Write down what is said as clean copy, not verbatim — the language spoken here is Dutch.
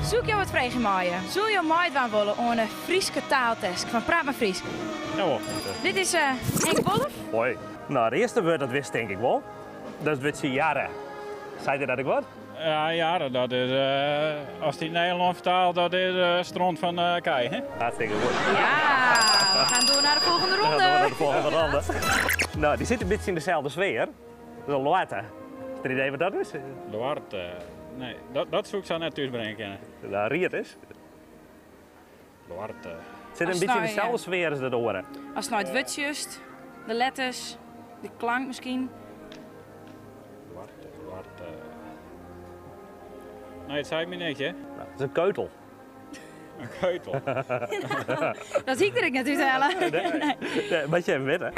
Zoek je wat vragen maaien? Zul je meedoen willen aan een Frieske taaltest van Praat maar Fries? Ja, Dit is Henk Wolf. Hoi. Nou, de eerste woord dat wist denk ik wel. Dat is het jaren. Zei je dat ik wat? ja, dat is, als die Nederland vertaalt, dat is stront van Kei, hè? Hartstikke goed. Ja, we gaan door naar de volgende Dan gaan we naar de ronde. volgende ronde. Nou, die zit een beetje in dezelfde sfeer. Dat is een loarte. Is er een idee wat dat is? Loart, nee, dat zoek ik zo net thuis brengen kennen. Nou, Riet is. Loart, Het zit Als een beetje in nou, dezelfde sfeer als de oren. Als het nou het wut just, de letters, de klank misschien. Loart. Nee, het zei me niet, hè? Nou, het is een keutel. Een keutel. Dat zie ik er niet uit halen. Nee, wat je even weet, hè?